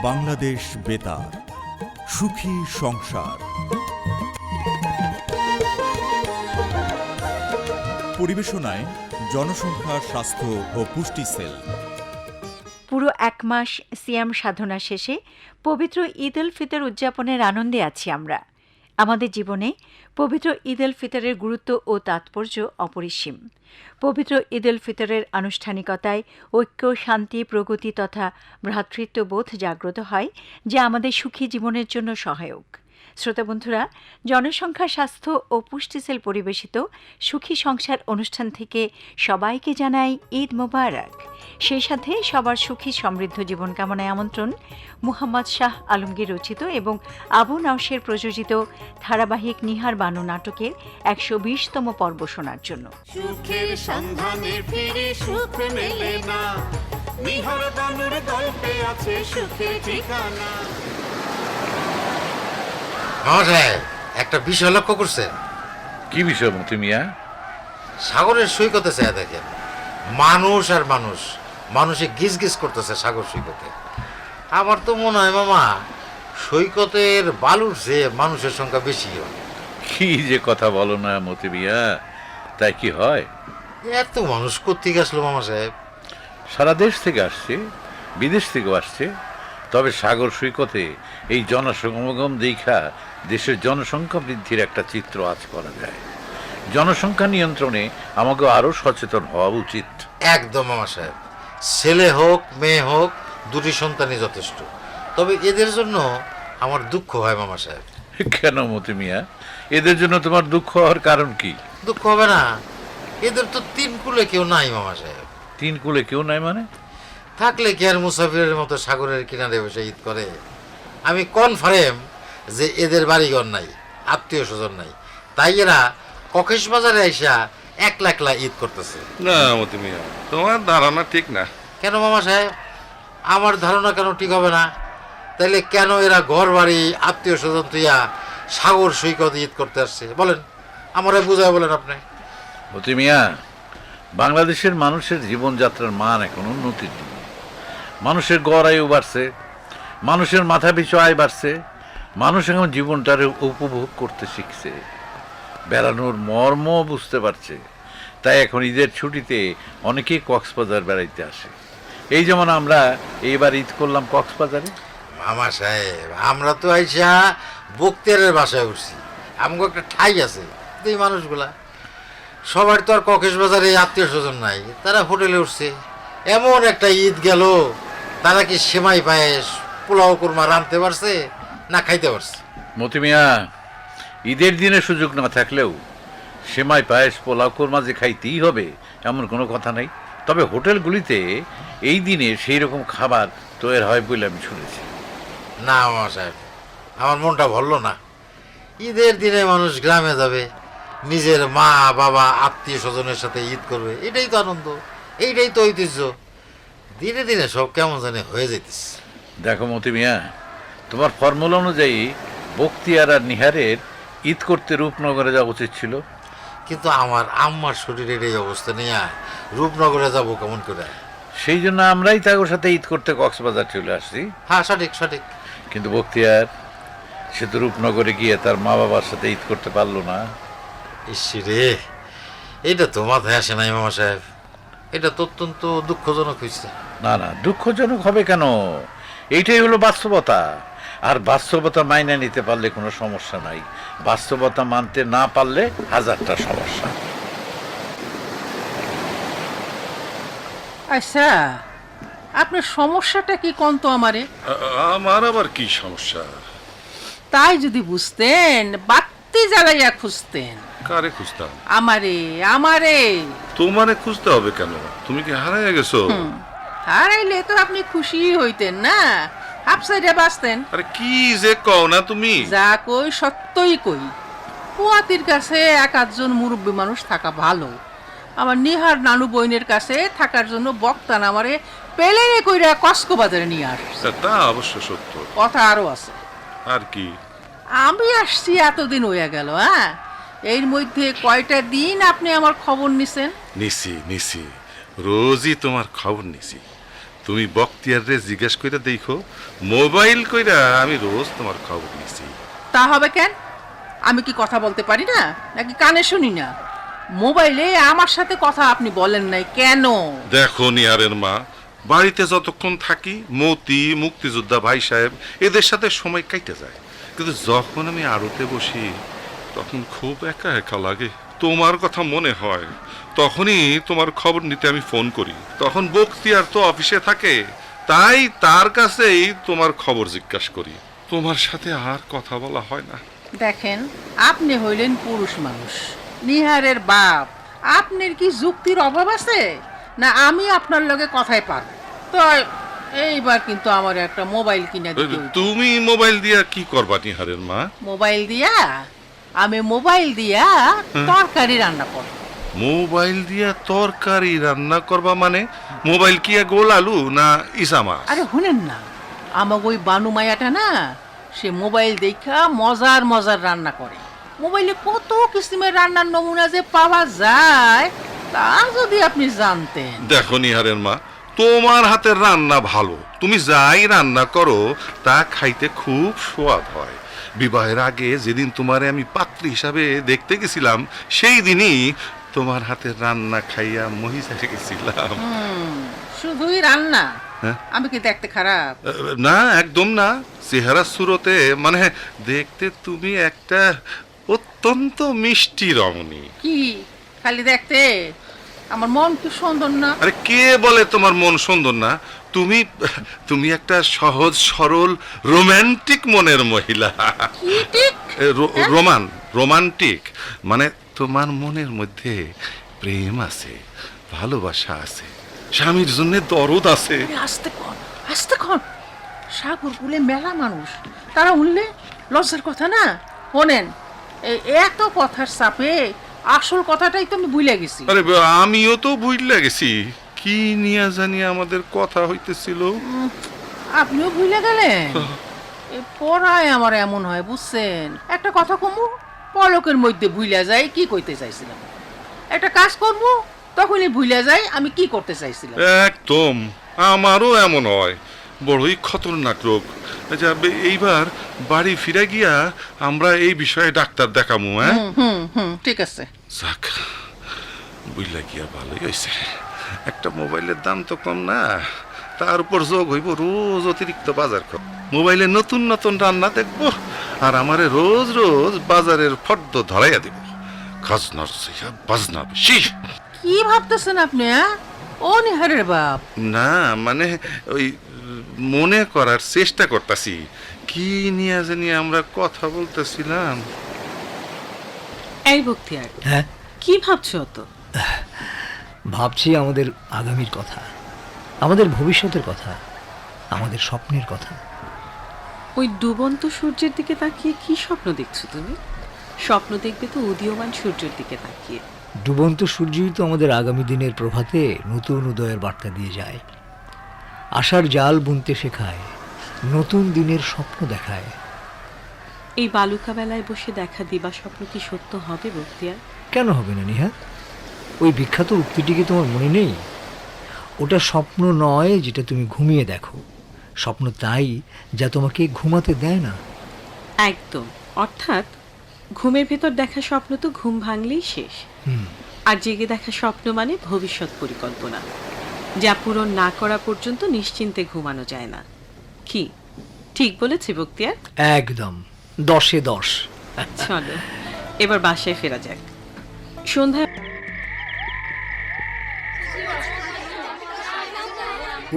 বাংলাদেশ বেতার, সুখী সংসার। পরিবেশনায় জনসংখ্যা, স্বাস্থ্য ও পুষ্টি সেল। পুরো এক মাস সিয়াম সাধনা শেষে পবিত্র ঈদ উল ফিতর উদযাপনের আনন্দে আছি আমরা। আমাদের জীবনে পবিত্র ঈদ উল ফিতরের গুরুত্ব ও তাৎপর্য অপরিসীম। পবিত্র ঈদ উল ফিতরের আনুষ্ঠানিকতায় ঐক্য, শান্তি, প্রগতি তথা ভ্রাতৃত্ববোধ জাগ্রত হয়, যা আমাদের সুখী জীবনের জন্য সহায়ক। শ্রোতা বন্ধুরা, জনসংখ্যা, স্বাস্থ্য ও পুষ্টি সেল পরিবেশিত সুখী সংসার অনুষ্ঠান থেকে সবাইকে জানাই ঈদ মোবারক। সেই সাথে সবার সুখী সমৃদ্ধ জীবন কামনায় আমন্ত্রণ মুহাম্মদ শাহ আলমগীর রচিত এবং আবু নাওশের প্রযোজিত ধারাবাহিক নিহার বানু নাটকের ১২০তম পর্ব শোনার জন্য। সুখের সন্ধানে ফিরে সুখ মেলে না, নিহার বানুর গল্পে আছে সুখের ঠিকানা। মহাশয়, একটা বিষয় লক্ষ্য করছেন? কি বিষয় মতি মিয়া? সাগরের সৈকতে চেয়ে দেখেন, মানুষ আর মানুষ, মানুষে গিজ গিজ করতেছে সাগর সৈকতে। আমার তো মনে হয় মামা, সৈকতের বালুর চেয়ে মানুষের সংখ্যা বেশি হয়। কি যে কথা বলো না মতি মিয়া, তাই কি হয়? এত মানুষ কোত্থেকে আসলো মামা সাহেব? সারা দেশ থেকে আসছে, বিদেশ থেকেও আসছে। তবে সাগর সৈকতে এই জনসমাগম দেখা দেশের জনসংখ্যা বৃদ্ধির একটা চিত্র আজ করা যায়। জনসংখ্যা নিয়ন্ত্রণে আমাকে আরও সচেতন হওয়া উচিত। একদম মামা সাহেব, ছেলে হোক মেয়ে হোক, দুটি সন্তানই যথেষ্ট। তবে এদের জন্য আমার দুঃখ হয় মামা সাহেব। কেন মতি মিয়া, এদের জন্য তোমার দুঃখ হওয়ার কারণ কি? দুঃখ হবে না, এদের তো তিন কুলে কেউ নাই মামা সাহেব। তিন কুলে কেউ নাই মানে? থাকলে কি আর মুসাফিরের মতো সাগরের কিনারে বসে ঈদ করে? আমি কনফার্ম যে এদের বাড়িঘর নাই, আত্মীয় স্বজন নাই, তাই এরা ককেশবাজারে এসা একলা একলা ঈদ করতেছে। না মতি মিয়া, তোমার ধারণা ঠিক না। কেন মামা সাহেব, আমার ধারণা কেন ঠিক হবে না? তাইলে কেন এরা ঘর বাড়ি, আত্মীয় স্বজন তুইয়া সাগর সৈকত ঈদ করতে আসছে বলেন? আমারে বুঝায় বলেন আপনি। মতি মিয়া, বাংলাদেশের মানুষের জীবনযাত্রার মান এখন উন্নতির দিকে। মানুষের গড় আয়ু বাড়ছে, মানুষের মাথা পিছু আয় বাড়ছে, মানুষ এখন জীবনটারে উপভোগ করতে শিখছে, বেড়ানোর মর্ম বুঝতে পারছে। তাই এখন ঈদের ছুটিতে অনেকেই কক্সবাজার বেড়াইতে আসে। এই যেমন আমরা এইবার ঈদ করলাম কক্সবাজারে। মামা সাহেব, আমরা তো আইসা বক্তিয়ারের বাসায় উঠছি, আমাকে একটা ঠাই আছে। এই মানুষগুলা সবার তো আর ককেশবাজারে আত্মীয় স্বজন নাই, তারা হোটেলে উঠছে। এমন একটা ঈদ গেল, তারা কি সেমাই পায়েস, পোলাও কোরমা রাঁধতে পারছে না খাইতে পারছে? মতি মিয়া, ঈদের দিনে সুযোগ না থাকলেও সেমাই পায়েস, পোলাও কোরমা যে খাইতেই হবে এমন কোনো কথা নাই। তবে হোটেলগুলিতে এই দিনে সেই রকম খাবার তৈরি হয় বলে আমি শুনেছি। না মামা সাহেব, আমার মনটা ভরলো না। ঈদের দিনে মানুষ গ্রামে যাবে, নিজের মা বাবা আত্মীয় স্বজনের সাথে ঈদ করবে, এটাই তো আনন্দ, এইটাই তো ঐতিহ্য। দিনে দিনে সব কেমন জানি হয়ে যেতেছে। দেখো মতি মিয়া, তোমার ফর্মুলা অনুযায়ী বক্তিয়ার আর নিহারের ঈদ করতে রূপনগরে যাওয়া উচিত ছিল। কিন্তু আমার আম্মার শরীরের এই অবস্থা নিয়ে রূপনগরে যাবো কেমন করে? সেই জন্য আমরাই তাদের সাথে ঈদ করতে কক্সবাজার চলে আসছি। হ্যাঁ, সঠিক সঠিক। কিন্তু বক্তিয়ার, সে তো রূপনগরে গিয়ে তার মা বাবার সাথে ঈদ করতে পারলো না। ইসরে, এটা তো মাথায় আসে নাই মামা সাহেব। এটা তো অত্যন্ত দুঃখজনক হয়েছে। না না, দুঃখজনক হবে কেন? এইটাই হলো বাস্তবতা। আর বাস্তবতা মাইনে নিতে পারলে কোনো সমস্যা নাই, বাস্তবতা মানতে না পারলে হাজারটা সমস্যা। আচ্ছা, আপনার সমস্যাটা কি কোন তো আমারে? আমার আবার কি সমস্যা? তাই যদি বুঝতেন, বাতি জ্বালাইয়া খুঁজতেন। কারে খুঁজতাম? আমারে আমারে। তোমারে খুঁজতে হবে কেন? তুমি কি হারাইয়া গেছো? হারাইলে তো আপনি খুশি হইতেন না, হাফসাইডে বাঁচতেন। আরে কি যে কও না তুমি? যা কই সত্যই কই। পুয়াতির কাছে এক আধজন মুরব্বী মানুষ থাকা ভালো। আমার নিহার নানু বইনের কাছে থাকার জন্য বক্তান আমারে পেলেনে কইরা কক্সবাজারে নিয়ে আসছে। তা অবশ্য সত্য। কথা আরো আছে। আর কি? আমি আসছি এতদিন হইয়া গেল, হ্যাঁ, এর মধ্যে কয়টা দিন আপনি আমার খবর নিছেন? নিছি, রোজই তোমার খবর নিছি। তুমি বক্তিয়ার রে জিজ্ঞেস কইরা দেখো, মোবাইল কইরা আমি রোজ তোমার খবর নিছি। তা হবে কেন? আমি কি কথা বলতে পারি না নাকি কানে শুনি না? মোবাইলে আমার সাথে কথা আপনি বলেন নাই কেন? দেখো নিহারের মা, বাড়িতে যতক্ষণ থাকি মতি, মুক্তিযোদ্ধা ভাই সাহেব এদের সাথে সময় কাটে যায়, কিন্তু যখন আমি আড়তে বসি তখন খুব একা একা লাগে। তোমার কথা মনে হয়, তখনই তোমার খবর নিতে আমি ফোন করি। তখন বক্তিয়ার তো অফিসে থাকে, তাই তার কাছেই তোমার খবর জিজ্ঞাসা করি। তোমার সাথে আর কথা বলা হয় না। দেখেন, আপনি হইলেন পুরুষ মানুষ, নিহারের বাপ। আপনার কি যুক্তির অভাব আছে না আমি আপনার লগে কথায় পারব? তো এইবার কিন্তু আমার একটা মোবাইল কিনে দিতে হইবে। তুমি মোবাইল দিয়া কি করবা নিহারের মা? মোবাইল দিয়া আমি মোবাইল দিয়া তরকারি রান্না করব। মোবাইল দিয়া তরকারি রান্না করবা মানে? মোবাইল কি গোল আলু না ইসা মাছ? আরে শুনেন না, আমাকে ওই বানু মায়াটা না, সে মোবাইল দেখা মজার মজার রান্না করে। মোবাইলে কত কিসিমের রান্নার নমুনা যে পাওয়া যায় তা যদি আপনি জানতেন। দেখো নিহারের মা, তোমার হাতের রান্না ভালো, তুমি যাই রান্না করো তা খাইতে খুব স্বাদ হয়। বিবাহের আগে যেদিন তোমারে আমি পাত্রী হিসাবে দেখতে গেছিলাম, সেই দিনই তোমার হাতের রান্না খাইয়া মহিষে গেছিলাম। শুধুই রান্না? হ্যাঁ? আমি কি দেখতে খারাপ? না, একদম না। চেহারা সুরতে মানে দেখতে তুমি একটা অত্যন্ত মিষ্টি রমণী। কি খালি দেখতে? আমার মন কি সুন্দর না? আরে কে বলে তোমার মন সুন্দর না? তুমি তুমি একটা সহজ সরল রোমান্টিক মনের মহিলা। কি ঠিক? রোমান্টিক মানে তোমার মনের মধ্যে প্রেম আছে, ভালোবাসা আছে, স্বামীর জন্য দরদ আছে। আস্তে কন, আস্তে কন। সাগর কুলে মেলা মানুষ, তারা উঠলে লজ্জার কথা না। শোনেন, এই এত কথার চাপে আসল কথাটাই তো আমি ভুলে গেছি। আরে আমিও তো বুঝলে গেছি কি নিয়ে জানি আমাদের কথা হইতেছিল। আপনিও ভুলে গেলেন? এই পড়ায় আমার এমন হয় বুঝছেন। একটা কথা কমু, পলকের মধ্যে ভুলে যায় কি কইতে চাইছিলাম। একটা কাজ করব, তখনই ভুলে যায় আমি কি করতে চাইছিলাম। একদম আমারও এমন হয়, বড়ই খতরনাক রোগ। আচ্ছা, এইবার বাড়ি ফিরে গিয়া আমরা এই বিষয়ে ডাক্তার দেখামু। হ্যাঁ, ঠিক আছে। যাক, বুঝলা গিয়া ভালোই হয়েছে। একটা মোবাইলের দাম তো কম না, তার উপর যোগ হইব রোজ অতিরিক্ত বাজার খরচ। মোবাইলে নতুন নতুন রান্না দেখবো আর আমারে রোজ রোজ বাজারের ফর্দ ধরাইয়া দিব। খাজনার বাজনা বেশি। কি ভাবতেছেন আপনি? ও নিহারের বাপ, না মানে ওই মনে করার চেষ্টা করতেছি কি নিয়ে জানি আমরা কথা বলতেছিলাম। এই বক্তিয়ার, হ্যাঁ, কি ভাবছো তো? ভাবছি আমাদের আগামীর কথা, আমাদের ভবিষ্যতের কথা, আমাদের স্বপ্নের কথা। ওই ডুবন্ত সূর্যের দিকে তাকিয়ে কি স্বপ্ন দেখছো তুমি? স্বপ্ন দেখবে তো উদীয়মান সূর্যের দিকে তাকিয়ে। ডুবন্ত সূর্যই তো আমাদের আগামী দিনের প্রভাতে নতুন উদয়ের বার্তা দিয়ে যায়, আশার জাল বুনতে শেখায়, নতুন দিনের স্বপ্ন দেখায়। এই বালুকা বেলায় বসে দেখা দিবা স্বপ্ন কি সত্য হবে বক্তিয়ার? কেন হবে না নিহাত? ওই বিখ্যাত উক্তিটি কি তোমার মনে নেই? ওটা স্বপ্ন নয় যেটা তুমি ঘুমিয়ে দেখো, স্বপ্ন তাই যা তোমাকে ঘুমাতে দেয় না। একদম, অর্থাৎ ঘুমের ভেতর দেখা স্বপ্ন তো ঘুম ভাঙলেই শেষ। আর জেগে দেখা স্বপ্ন মানে ভবিষ্যৎ পরিকল্পনা, যা পূরণ না করা পর্যন্ত নিশ্চিন্তে ঘুমানো যায় না। কি ঠিক বলেছি বক্তিয়ার? একদম 10-এ 10। চলো এবার বাসায় ফেরা যাক। সন্ধ্যায়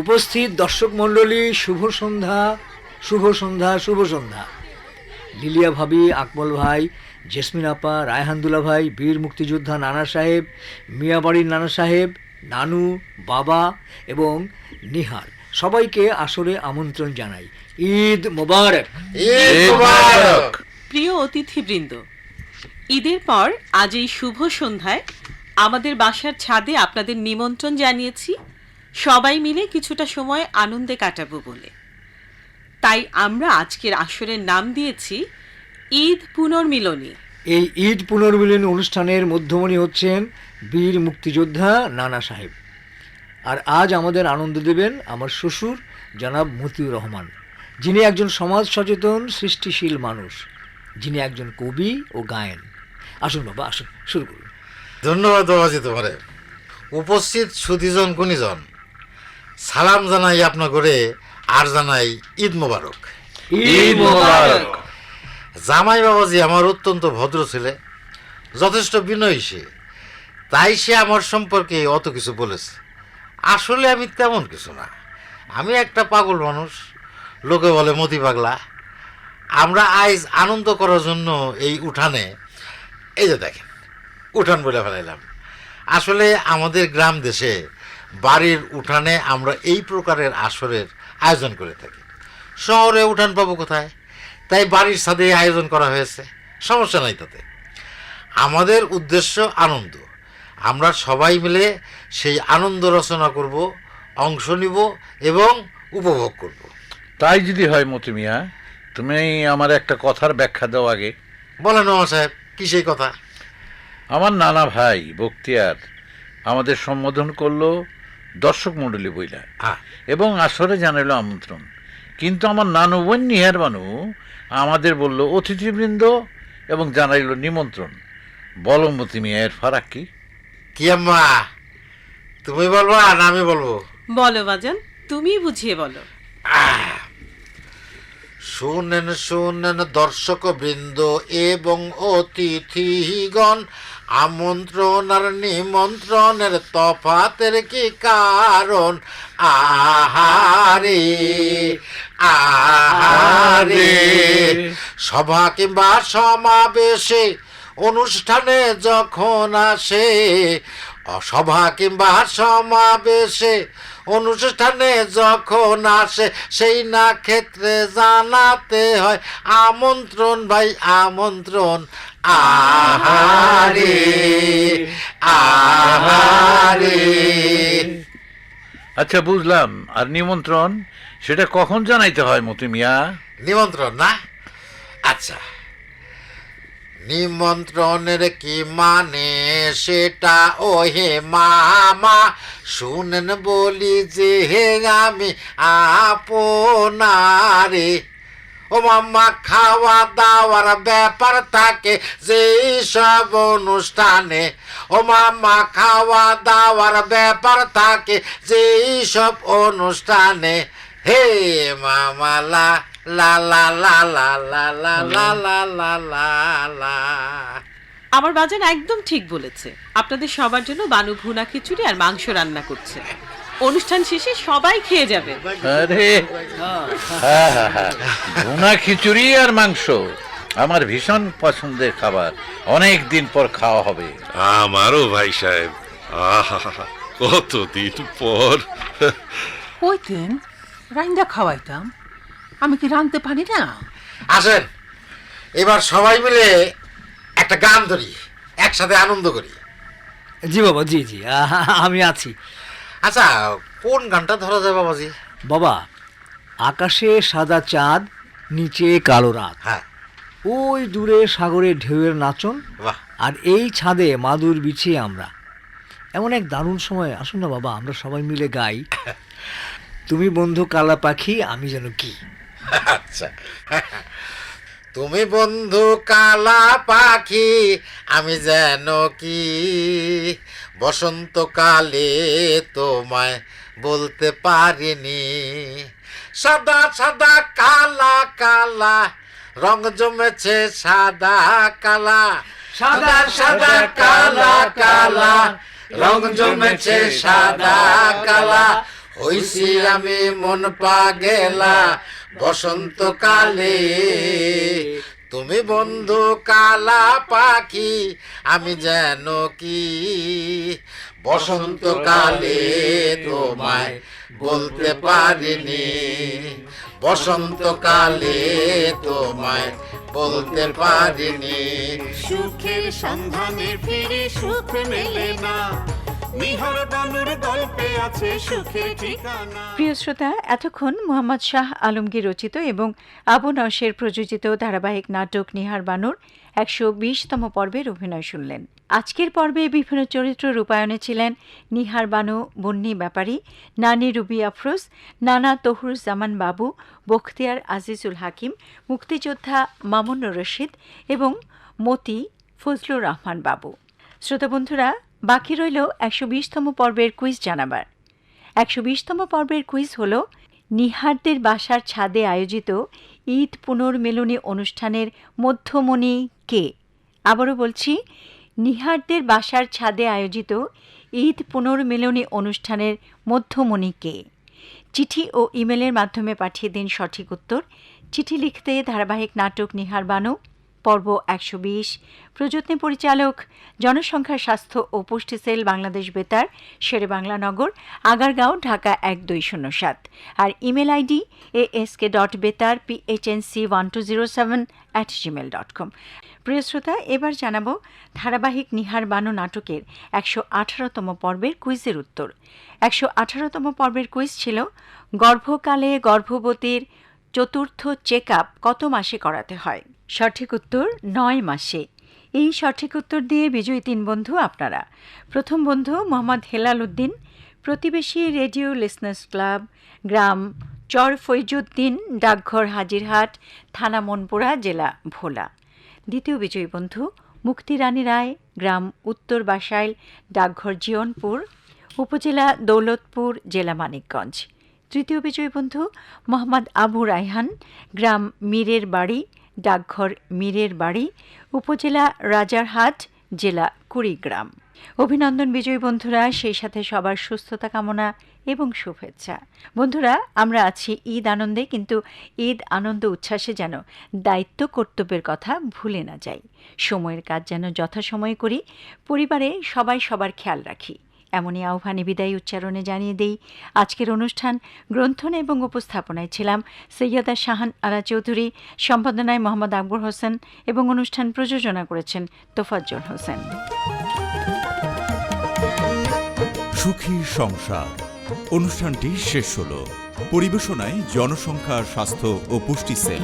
উপস্থিত দর্শক মণ্ডলী, শুভ সন্ধ্যা, শুভ সন্ধ্যা, শুভ সন্ধ্যা। লিলিয়া ভাবি, আকমল ভাই, জেসমিন আপা, রায়হানদুল্লা ভাই, বীর মুক্তিযোদ্ধা নানা সাহেব, মিয়াবাড়ির নানা সাহেব, নানু, বাবা এবং নিহার সবাইকে আসরে আমন্ত্রণ জানাই। ঈদ মোবারক। প্রিয় অতিথিবৃন্দ, ঈদের পর আজ এই শুভ সন্ধ্যায় আমাদের বাসার ছাদে আপনাদের নিমন্ত্রণ জানিয়েছি সবাই মিলে কিছুটা সময় আনন্দে কাটাবো বলে। তাই আমরা আজকের আসরের নাম দিয়েছি ঈদ পুনর্মিলনী। এই ঈদ পুনর্মিলনী অনুষ্ঠানের মধ্যমণি হচ্ছেন বীর মুক্তিযোদ্ধা নানা সাহেব। আর আজ আমাদের আনন্দ দেবেন আমার শ্বশুর জনাব মতিউর রহমান, যিনি একজন সমাজ সচেতন সৃষ্টিশীল মানুষ, যিনি একজন কবি ও গায়েন। আসুন বাবা, আসুন, শুরু করুন। ধন্যবাদ বাবাজি তোমারে। উপস্থিত সুধীজন গুণীজন, সালাম জানাই আপনার করে, আর জানাই ঈদ মোবারক। ঈদ মোবারক। জামাই বাবাজি আমার অত্যন্ত ভদ্র ছেলে, যথেষ্ট বিনয়ী সে, তাই সে আমার সম্পর্কে অত কিছু বলেছে। আসলে আমি তেমন কিছু না, আমি একটা পাগল মানুষ, লোকে বলে মতি পাগলা। আমরা আজ আনন্দ করার জন্য এই উঠানে, এই যে দেখেন উঠান বলে ফেলাইলাম। আসলে আমাদের গ্রাম দেশে বাড়ির উঠানে আমরা এই প্রকারের আসরের আয়োজন করে থাকি। শহরে উঠান পাবো কোথায়, তাই বাড়ির ছাদে আয়োজন করা হয়েছে, সমস্যা নাই তাতে। আমাদের উদ্দেশ্য আনন্দ, আমরা সবাই মিলে সেই আনন্দ রচনা করব, অংশ নিব এবং উপভোগ করব। তাই যদি হয় মতি মিয়া, তুমি আমার একটা কথার ব্যাখ্যা দাও আগে। বলেন মামা সাহেব, কি সেই কথা? আমার নানা ভাই বক্তিয়ার আমাদের সম্বোধন করলো দর্শক মণ্ডলী বইলা, হ্যাঁ, এবং আসরে জানাইলো আমন্ত্রণ, কিন্তু আমার নানু বোন নিহার বানু আমাদের বলল অতিথিবৃন্দ এবং জানাইলো নিমন্ত্রণ। বলো মতি মিয়া, এর ফারাক কি? কি আম্মা, তুমি বলবা না আমি বলবো? বলো বাজান, তুমি বুঝিয়ে বলো। শুনেন শুনেন দর্শক বৃন্দ এবং অতিথিগণ, আমন্ত্রণ আর নিমন্ত্রণের তফাতের কি কারণ? আহারে আহারে, সভা কিংবা সমাবেশে অনুষ্ঠানে যখন আসে, সভা কিংবা সমাবেশে অনুষ্ঠানে যখন আসে, সেই না ক্ষেত্রে জানাতে হয় আমন্ত্রণ ভাই আমন্ত্রণ। আহারে আহারে। আচ্ছা বুঝলাম, আর নিমন্ত্রণ সেটা কখন জানাইতে হয় মতি মিয়া? নিমন্ত্রণ না, আচ্ছা, নিমন্ত্রণের কি মানে সেটা ও হে মামা শুনেন বলি যে হে আমি আপনারে। ও মামা, খাওয়া দাওয়ার ব্যাপার থাকে যেই সব অনুষ্ঠানে, ও মামা খাওয়া দাওয়ার ব্যাপার থাকে যেই সব অনুষ্ঠানে। হে মামা লা লা লা লা লা লা লা লা লা লা লা লা। আমার বাজান একদম ঠিক বলেছে। আপনাদের সবার জন্য বানু ভুনা খিচুড়ি আর মাংস রান্না করছে। অনুষ্ঠান শেষে সবাই খেয়ে যাবে। আরে হ্যাঁ হ্যাঁ হ্যাঁ, ভুনা খিচুড়ি আর মাংস আমার ভীষণ পছন্দের খাবার, অনেক দিন পর খাওয়া হবে। আমারও ভাই সাহেব, আহা কতদিন পর। কইতেন রাইন্দা খাওয়াইতাম, আমি কি রাঁধতে পারি না? আসেন এবার সবাই মিলে একটা গান ধরি, একসাথে আনন্দ করি। জি বাবা, জি জি, আমি আছি। আচ্ছা, কোন গানটা ধরা যায় বাবাজি? বাবা, আকাশে সাদা চাঁদ, নিচে কালো রাত, হ্যাঁ, ওই দূরে সাগরের ঢেউয়ের নাচন, বাহ, আর এই ছাদে মাদুর বিছিয়ে আমরা। এমন এক দারুণ সময়, আসুন না বাবা আমরা সবাই মিলে গাই। তুমি বন্ধু কালা পাখি, আমি যেন কি। আচ্ছা, তুমি বন্ধু কালা পাখি, আমি যেন কি, বসন্তকালে তোমায় বলতে পারিনি। সাদা সাদা কালা কালা, রং জমেছে সাদা কালা, সাদা সাদা কালা কালা, রং জমেছে সাদা কালা। হইছি আমি মন পাগেলা বসন্তকালে, তুমি বন্ধু কালা পাখি, আমি যেন কি, বসন্তকালে তোমায় বলতে পারিনি, বসন্তকালে তোমায় বলতে পারিনি। সুখের সন্ধানে ফিরে সুখ মেলে না, নিহর বানুর গল্পে আছে সুখের ঠিকানা। প্রিয় শ্রোতা, এতক্ষণ মোহাম্মদ শাহ আলমগীর রচিত এবং আবু নওশের প্রযোজিত ধারাবাহিক নাটক নিহার বানুর 120তম পর্বের অভিনয় শুনলেন। আজকের পর্বে বিভিন্ন চরিত্র রূপায়ণে ছিলেন নিহার বানু বন্নি ব্যাপারী, নানি রুবি আফরোজ, নানা তহুরুজ্জামান বাবু, বখতিয়ার আজিজুল হাকিম, মুক্তিযোদ্ধা মামুনুর রশিদ এবং মতি ফজলুর রহমান বাবু। শ্রোতা বন্ধুরা, বাকি রইল ১২০তম পর্বের কুইজ জানাবার। ১২০তম পর্বের কুইজ হল নিহারদের বাসার ছাদে আয়োজিত ঈদ পুনর্মিলনী অনুষ্ঠানের মধ্যমণি কে? আবারও বলছি, নিহারদের বাসার ছাদে আয়োজিত ঈদ পুনর্মিলনী অনুষ্ঠানের মধ্যমণি কে? চিঠি ও ইমেলের মাধ্যমে পাঠিয়ে দিন সঠিক উত্তর। চিঠি লিখতে ধারাবাহিক নাটক নিহার বানু, পর্ব ১২০, প্রযত্নে পরিচালক জনসংখ্যা স্বাস্থ্য ও পুষ্টি সেল, বাংলাদেশ বেতার, শেরেবাংলা নগর, আগারগাঁও, ঢাকা ১২০৭। আর ইমেল আইডি ask.betar@phnc1207@gmail.com। প্রিয় শ্রোতা, এবার জানাবো ধারাবাহিক নিহার বানু নাটকের ১১৮তম পর্বের কুইজের উত্তর। ১১৮তম পর্বের কুইজ ছিল, গর্ভকালে গর্ভবতীর চতুর্থ চেক আপ কত মাসে করাতে হয়? সঠিক উত্তর ৯ মাসে। এই সঠিক উত্তর দিয়ে বিজয়ী ৩ বন্ধু আপনারা। প্রথম বন্ধু মোহাম্মদ হেলাল উদ্দিন, প্রতিবেশী রেডিও লিসনার্স ক্লাব, গ্রাম চর ফৈজুদ্দিন, ডাকঘর হাজিরহাট, থানা মনপুরা, জেলা ভোলা। দ্বিতীয় বিজয়ী বন্ধু মুক্তি রানী রায়, গ্রাম উত্তর বাসাইল, ডাকঘর জিয়নপুর, উপজেলা দৌলতপুর, জেলা মানিকগঞ্জ। তৃতীয় বিজয়ী বন্ধু মোহাম্মদ আবু রায়হান, গ্রাম মীরের বাড়ি, ডাকঘর মীরের বাড়ি, উপজেলা রাজারহাট, জেলা কুড়িগ্রাম। অভিনন্দন বিজয়ী বন্ধুরা, সেই সাথে সবার সুস্থতা কামনা এবং শুভেচ্ছা। বন্ধুরা, আমরা আছি ঈদ আনন্দে, কিন্তু ঈদ আনন্দ উচ্ছ্বাসে যেন দায়িত্ব কর্তব্যের কথা ভুলে না যাই। সময়ের কাজ যেন যথাসময়ে করি, পরিবারে সবাই সবার খেয়াল রাখি, এমনই আহ্বানে বিদায়ী উচ্চারণে জানিয়ে দেই আজকের অনুষ্ঠান গ্রন্থনা এবং উপস্থাপনায় ছিলাম সৈয়দা শাহান আরা চৌধুরী, সম্পাদনায় মোহাম্মদ আকবর হোসেন এবং অনুষ্ঠান প্রযোজনা করেছেন তোফাজ্জল হোসেন। সুখী সংসার অনুষ্ঠানটি শেষ হলো। পরিবেশনায় জনসংখ্যা স্বাস্থ্য ও পুষ্টি সেল।